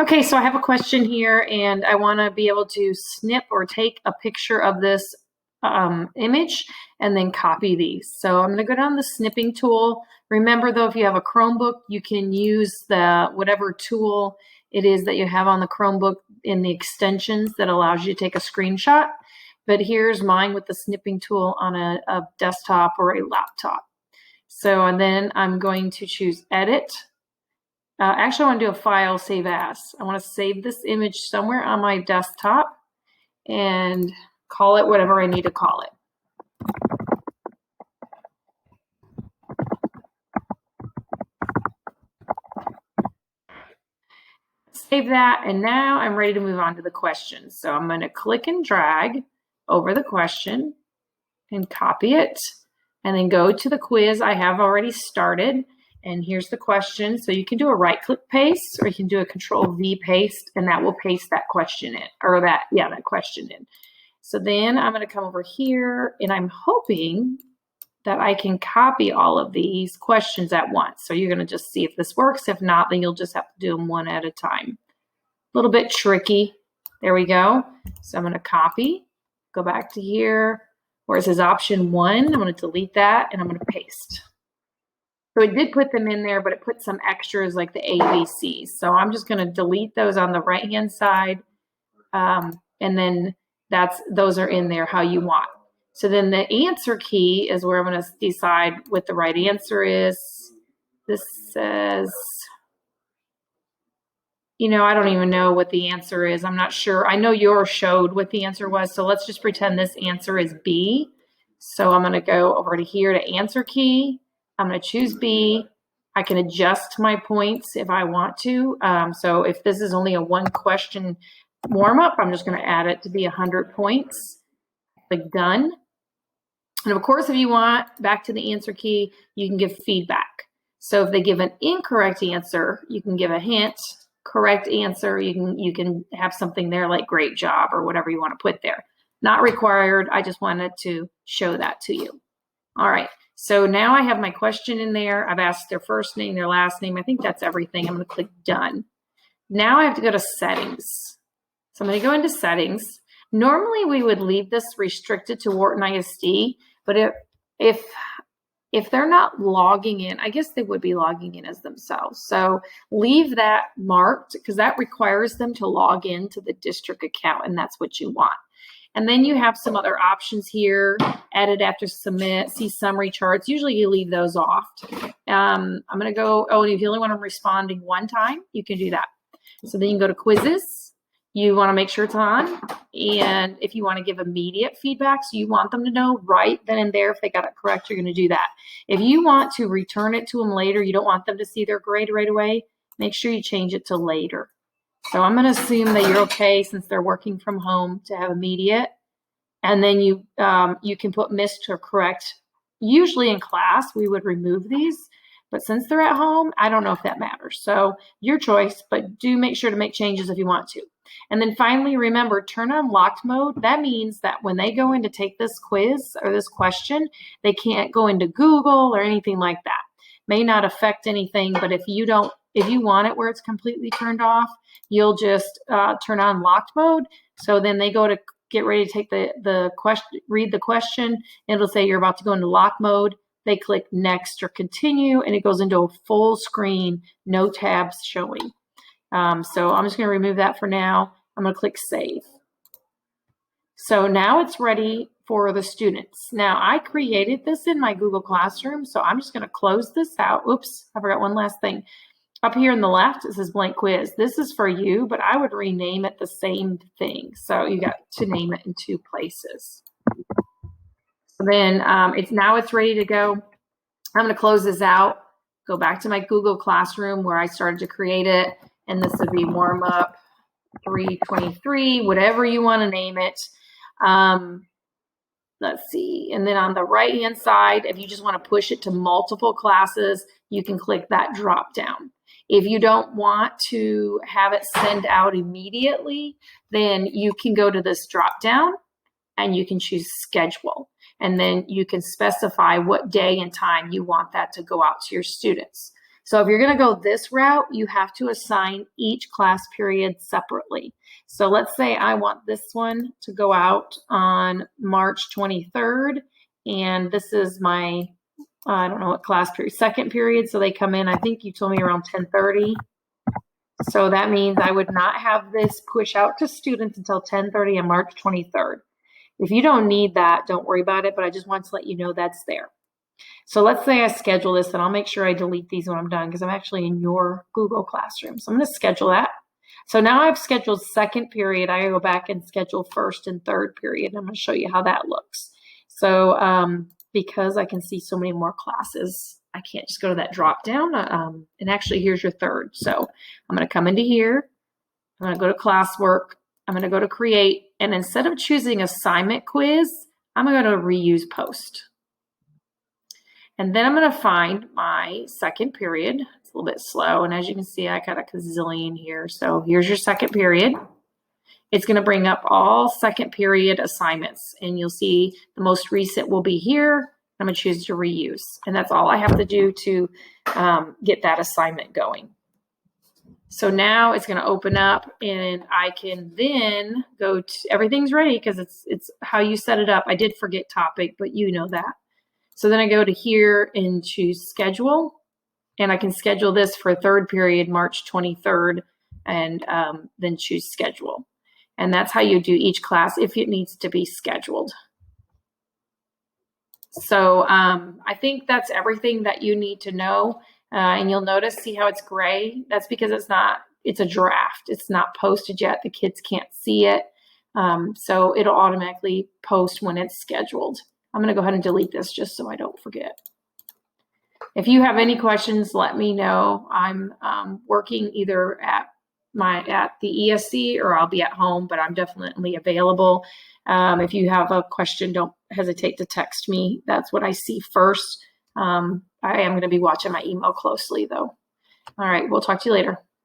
Okay, so I have a question here and I want to be able to snip or take a picture of this image and then copy these. So I'm going to go down the snipping tool. Remember though, if you have a Chromebook, you can use the whatever tool it is that you have on the Chromebook in the extensions that allows you to take a screenshot. But here's mine with the snipping tool on a desktop or a laptop. So and then I'm going to choose edit. Actually, I want to do a file save as. I want to save this image somewhere on my desktop and call it whatever I need to call it. Save that, and now I'm ready to move on to the question. So I'm going to click and drag over the question and copy it, and then go to the quiz I have already started. And here's the question. So you can do a right-click paste, or you can do a Control-V paste, and that will paste that question in, or that question in. So then I'm going to come over here, and I'm hoping that I can copy all of these questions at once. So you're going to just see if this works. If not, then you'll just have to do them one at a time. A little bit tricky. There we go. So I'm going to copy, go back to here, where it says option 1. I'm going to delete that, and I'm going to paste. So it did put them in there, but it put some extras like the ABCs. So I'm just going to delete those on the right-hand side, and then those are in there how you want. So then the answer key is where I'm going to decide what the right answer is. This says, I don't even know what the answer is. I'm not sure. I know yours showed what the answer was. So let's just pretend this answer is B. So I'm going to go over to here to answer key. I'm going to choose B. I can adjust my points if I want to. So if this is only a 1 question warm-up, I'm just going to add it to be 100 points. Click done. And of course, if you want, back to the answer key, you can give feedback. So if they give an incorrect answer, you can give a hint. Correct answer, you can have something there like great job or whatever you want to put there. Not required. I just wanted to show that to you. All right. So now I have my question in there. I've asked their first name, their last name. I think that's everything. I'm going to click done. Now I have to go to settings. So I'm going to go into settings. Normally we would leave this restricted to Wharton ISD, but if they're not logging in, I guess they would be logging in as themselves. So leave that marked because that requires them to log into the district account, and that's what you want. And then you have some other options here, edit after submit, see summary charts. Usually you leave those off. I'm going to go, if you only want them responding 1 time, you can do that. So then you can go to quizzes. You want to make sure it's on. And if you want to give immediate feedback, so you want them to know right then and there if they got it correct, you're going to do that. If you want to return it to them later, you don't want them to see their grade right away, make sure you change it to later. So I'm going to assume that you're okay since they're working from home to have immediate. And then you can put missed or correct. Usually in class, we would remove these. But since they're at home, I don't know if that matters. So your choice, but do make sure to make changes if you want to. And then finally, remember, turn on locked mode. That means that when they go in to take this quiz or this question, they can't go into Google or anything like that. May not affect anything, but if you want it where it's completely turned off, you'll just turn on locked mode. So then they go to get ready to take the question, read the question, and it'll say you're about to go into lock mode. They click next or continue, and it goes into a full screen, no tabs showing. So I'm just going to remove that for now. I'm going to click save. So now it's ready for the students. Now I created this in my Google Classroom, so I'm just going to close this out. Oops, I forgot one last thing. Up here in the left, it says blank quiz. This is for you, but I would rename it the same thing. So you got to name it in 2 places. So then it's ready to go. I'm going to close this out, go back to my Google Classroom where I started to create it, and this would be warm up 323, whatever you want to name it. Let's see. And then on the right-hand side, if you just want to push it to multiple classes, you can click that drop down. If you don't want to have it send out immediately, then you can go to this drop down and you can choose schedule. And then you can specify what day and time you want that to go out to your students. So if you're going to go this route, you have to assign each class period separately. So let's say I want this one to go out on March 23rd, and this is my, I don't know what class period, second period. So they come in, I think you told me around 10:30. So that means I would not have this push out to students until 10:30 on March 23rd. If you don't need that, don't worry about it, but I just want to let you know that's there. So let's say I schedule this, and I'll make sure I delete these when I'm done because I'm actually in your Google Classroom. So I'm going to schedule that. So now I've scheduled second period. I go back and schedule first and third period. I'm going to show you how that looks. So because I can see so many more classes, I can't just go to that drop down. And actually, here's your third. So I'm going to come into here. I'm going to go to classwork. I'm going to go to create. And instead of choosing assignment quiz, I'm going to go to reuse post. And then I'm going to find my second period. It's a little bit slow. And as you can see, I got a gazillion here. So here's your second period. It's going to bring up all second period assignments. And you'll see the most recent will be here. I'm going to choose to reuse. And that's all I have to do to get that assignment going. So now it's going to open up, and I can then go to, everything's ready because it's how you set it up. I did forget topic, but you know that. So then I go to here and choose schedule, and I can schedule this for third period, March 23rd, and then choose schedule. And that's how you do each class if it needs to be scheduled. So I think that's everything that you need to know. And you'll notice, see how it's gray? That's because it's a draft. It's not posted yet. The kids can't see it. So it'll automatically post when it's scheduled. I'm going to go ahead and delete this just so I don't forget. If you have any questions, let me know. I'm working either at the ESC or I'll be at home, but I'm definitely available. If you have a question, don't hesitate to text me. That's what I see first. I am going to be watching my email closely, though. All right, we'll talk to you later.